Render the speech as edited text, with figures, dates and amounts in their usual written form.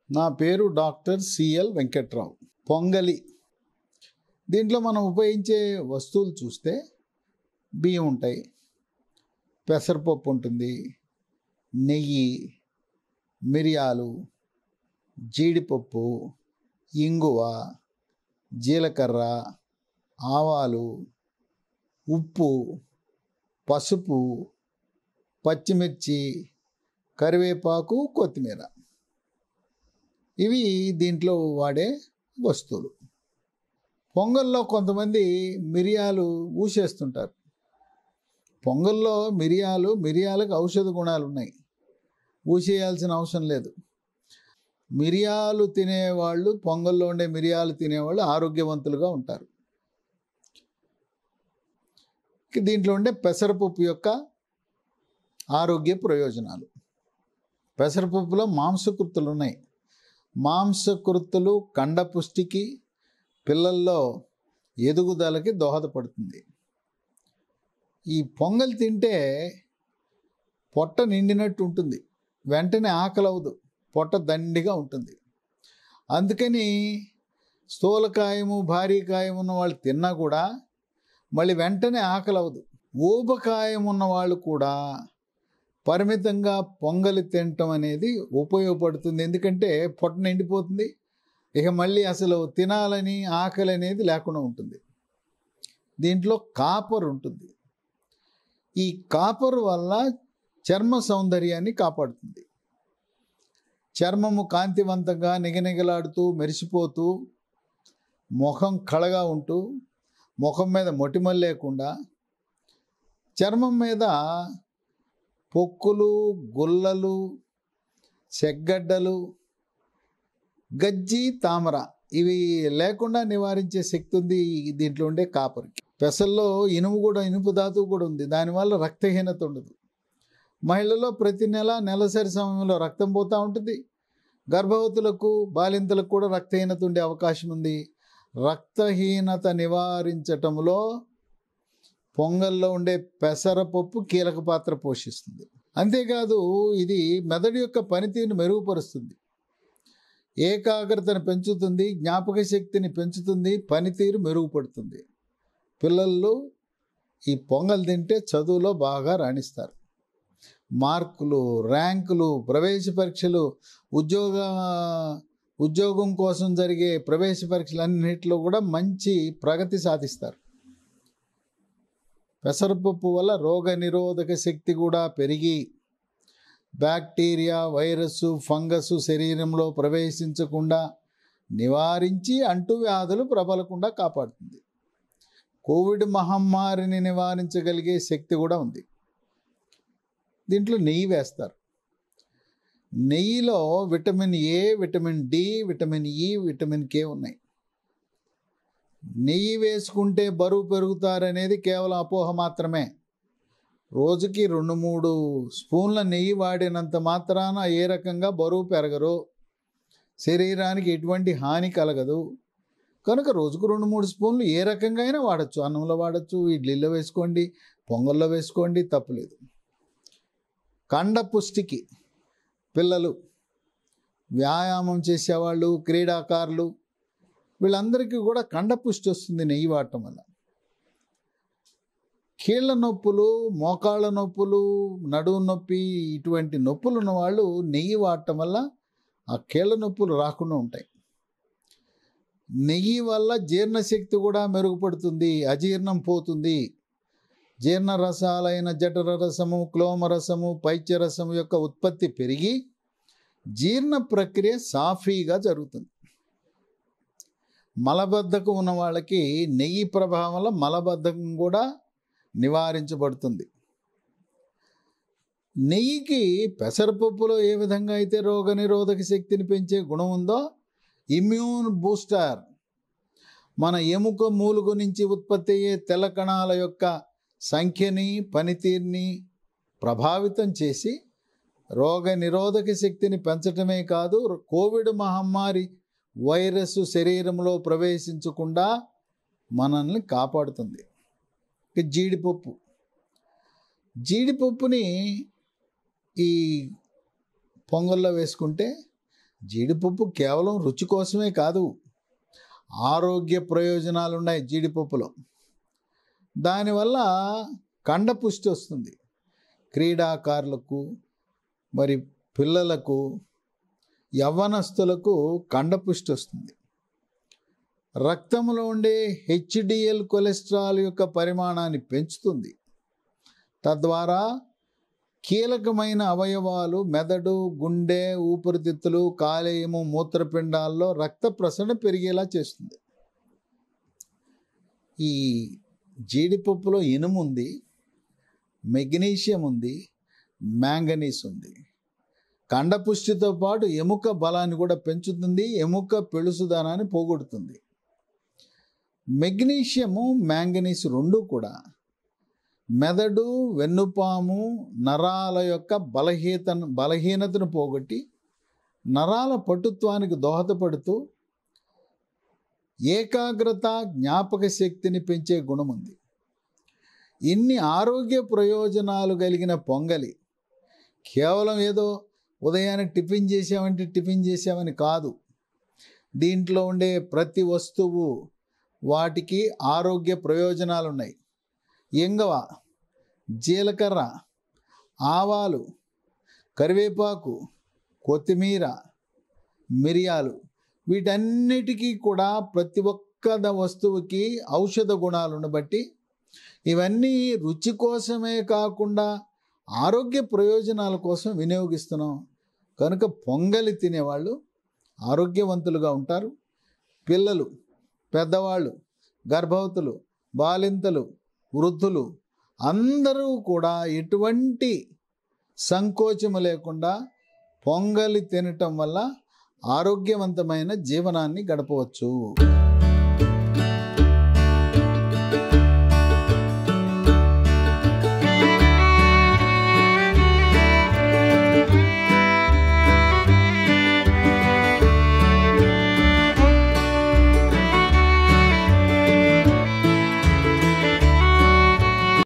నా పేరు doctor CL Venkatrao. పొంగలి, దీంట్లో మనం ఉపయోగించే వస్తువులు చూస్తే బియ్యం ఉంటాయి, పెసరపప్పు ఉంటుంది, నెయ్యి, మిరియాలు, జీడిపప్పు, ఇంగువ, జీలకర్ర, ఆవాలు, ఉప్పు, పసుపు, పచ్చిమిర్చి, కరివేపాకు, కొత్తిమీర. ఇవి దీంట్లో వాడే వస్తువులు. పొంగల్లో కొంతమంది మిరియాలు ఊసేస్తుంటారు. పొంగల్లో మిరియాలకు ఔషధ గుణాలు ఉన్నాయి, ఊసేయాల్సిన అవసరం లేదు. మిరియాలు తినేవాళ్ళు, పొంగల్లో ఉండే మిరియాలు తినేవాళ్ళు ఆరోగ్యవంతులుగా ఉంటారు. దీంట్లో ఉండే పెసరపప్పు యొక్క ఆరోగ్య ప్రయోజనాలు. పెసరపప్పులో మాంసకృత్తులు ఉన్నాయి. మాంసకృత్తులు కండపుష్టికి, పిల్లల్లో ఎదుగుదలకి దోహదపడుతుంది. ఈ పొంగల్ తింటే పొట్ట నిండినట్టు ఉంటుంది, వెంటనే ఆకలి అవ్వదు, పొట్ట దండిగా ఉంటుంది. అందుకని స్థూలకాయము, భారీకాయం ఉన్న వాళ్ళు తిన్నా కూడా మళ్ళీ వెంటనే ఆకలి అవ్వదు. ఊబకాయం ఉన్న వాళ్ళు కూడా పరిమితంగా పొంగలి తినటం అనేది ఉపయోగపడుతుంది. ఎందుకంటే పొట్ట నిండిపోతుంది, ఇక మళ్ళీ అసలు తినాలని ఆకలి అనేది లేకుండా ఉంటుంది. దీంట్లో కాపర్ ఉంటుంది. ఈ కాపర్ వల్ల చర్మ సౌందర్యాన్ని కాపాడుతుంది. చర్మము కాంతివంతంగా నిగనిగలాడుతూ మెరిసిపోతూ, ముఖం కళగా ఉంటూ, ముఖం మీద మొటిమలు లేకుండా, చర్మం మీద పొక్కులు, గుల్లలు, చెగ్గడ్డలు, గజ్జి, తామర ఇవి లేకుండా నివారించే శక్తి ఉంది దీంట్లో ఉండే కాపర్కి. పెసల్లో ఇనుపు ధాతువు కూడా ఉంది. దానివల్ల రక్తహీనత ఉండదు. మహిళల్లో ప్రతి నెలసరి సమయంలో రక్తం పోతూ ఉంటుంది. గర్భవతులకు, బాలింతలకు కూడా రక్తహీనత ఉండే అవకాశం ఉంది. రక్తహీనత నివారించటంలో పొంగల్లో ఉండే పెసరపప్పు కీలక పాత్ర పోషిస్తుంది. అంతేకాదు ఇది మెదడు యొక్క పనితీరును మెరుగుపరుస్తుంది, ఏకాగ్రతను పెంచుతుంది, జ్ఞాపక శక్తిని పెంచుతుంది, పనితీరు మెరుగుపడుతుంది. పిల్లలు ఈ పొంగల్ తింటే చదువులో బాగా రాణిస్తారు. మార్కులు, ర్యాంకులు, ప్రవేశ పరీక్షలు, ఉద్యోగం కోసం జరిగే ప్రవేశ పరీక్షలన్నింటిలో కూడా మంచి ప్రగతి సాధిస్తారు. పెసరపప్పు వల్ల రోగ నిరోధక శక్తి కూడా పెరిగి బ్యాక్టీరియా, వైరస్, ఫంగస్ శరీరంలో ప్రవేశించకుండా నివారించి అంటువ్యాధులు ప్రబలకుండా కాపాడుతుంది. కోవిడ్ మహమ్మారిని నివారించగలిగే శక్తి కూడా ఉంది. దీంట్లో నెయ్యి వేస్తారు. నెయ్యిలో vitamin A, vitamin D, vitamin E, vitamin K ఉన్నాయి. నెయ్యి వేసుకుంటే బరువు పెరుగుతారనేది కేవలం అపోహ మాత్రమే. రోజుకి 2-3 స్పూన్ల నెయ్యి వాడినంత మాత్రాన ఏ రకంగా బరువు పెరగరు, శరీరానికి ఎటువంటి హాని కలగదు. కనుక రోజుకు 2-3 స్పూన్లు ఏ రకంగా అయినా వాడచ్చు. అన్నంలో వాడచ్చు, ఇడ్లీలో వేసుకోండి, పొంగల్లో వేసుకోండి, తప్పులేదు. కండపుష్టికి పిల్లలు, వ్యాయామం చేసేవాళ్ళు, క్రీడాకారులు వీళ్ళందరికీ కూడా కండపుష్టి వస్తుంది నెయ్యి వాడటం వల్ల. కీళ్ళ నొప్పులు, మోకాళ్ళ నొప్పులు, నడుము నొప్పి ఇటువంటి నొప్పులు ఉన్న వాళ్ళు నెయ్యి వాడటం వల్ల ఆ కీళ్ళ నొప్పులు రాకుండా ఉంటాయి. నెయ్యి వల్ల జీర్ణశక్తి కూడా మెరుగుపడుతుంది, అజీర్ణం పోతుంది. జీర్ణ రసాలైన జఠర రసము, క్లోమ రసము, పైత్య రసము యొక్క ఉత్పత్తి పెరిగి జీర్ణ ప్రక్రియ సాఫీగా జరుగుతుంది. మలబద్ధకం ఉన్న వాళ్ళకి నెయ్యి ప్రభావం వల్ల మలబద్ధకం కూడా నివారించబడుతుంది. నెయ్యికి పెసరపప్పులో ఏ విధంగా అయితే రోగ నిరోధక శక్తిని పెంచే గుణం ఉందో, ఇమ్యూన్ బూస్టర్ మన ఎముక మూలుగు నుంచి ఉత్పత్తి అయ్యే తెల్ల కణాల యొక్క సంఖ్యని, పనితీరుని ప్రభావితం చేసి రోగ నిరోధక శక్తిని పెంచటమే కాదు, కోవిడ్ మహమ్మారి వైరస్ శరీరంలో ప్రవేశించకుండా మనల్ని కాపాడుతుంది. జీడిపప్పుని ఈ పొంగల్లో వేసుకుంటే జీడిపప్పు కేవలం రుచి కోసమే కాదు, ఆరోగ్య ప్రయోజనాలు ఉన్నాయి జీడిపప్పులో. దానివల్ల కండపుష్టి వస్తుంది. క్రీడాకారులకు, మరి పిల్లలకు, యవ్వనస్తులకు కండపుష్టి వస్తుంది. రక్తంలో ఉండే హెచ్డిఎల్ కొలెస్ట్రాల్ యొక్క పరిమాణాన్ని పెంచుతుంది. తద్వారా కీలకమైన అవయవాలు, మెదడు, గుండె, ఊపిరితిత్తులు, కాలేయము, మూత్రపిండాల్లో రక్త ప్రసరణ పెరిగేలా చేస్తుంది. ఈ జీడిపప్పులో ఇనుము ఉంది, మెగ్నీషియం ఉంది, మ్యాంగనీస్ ఉంది. కండపుష్టితో పాటు ఎముక బలాన్ని కూడా పెంచుతుంది, ఎముక పెళుసుదనాన్ని పోగొడుతుంది. మెగ్నీషియము, మ్యాంగనీస్ రెండు కూడా మెదడు, వెన్నుపాము, నరాల యొక్క బలహీనతను పోగొట్టి నరాల పటుత్వానికి దోహదపడుతూ ఏకాగ్రత, జ్ఞాపక శక్తిని పెంచే గుణం ఉంది. ఇన్ని ఆరోగ్య ప్రయోజనాలు కలిగిన పొంగలి కేవలం ఏదో ఉదయాన్నే టిఫిన్ చేసామని కాదు. దీంట్లో ఉండే ప్రతి వస్తువు వాటికి ఆరోగ్య ప్రయోజనాలు ఉన్నాయి. ఇంగవ, జీలకర్ర, ఆవాలు, కరివేపాకు, కొత్తిమీర, మిరియాలు, వీటన్నిటికీ కూడా ప్రతి ఒక్క వస్తువుకి ఔషధ గుణాలను బట్టి ఇవన్నీ రుచి కోసమే కాకుండా ఆరోగ్య ప్రయోజనాల కోసం వినియోగిస్తున్నాం. కనుక పొంగలి తినేవాళ్ళు ఆరోగ్యవంతులుగా ఉంటారు. పిల్లలు, పెద్దవాళ్ళు, గర్భవతులు, బాలింతలు, వృద్ధులు అందరూ కూడా ఎటువంటి సంకోచము లేకుండా పొంగలి తినటం వల్ల ఆరోగ్యవంతమైన జీవనాన్ని గడపవచ్చు.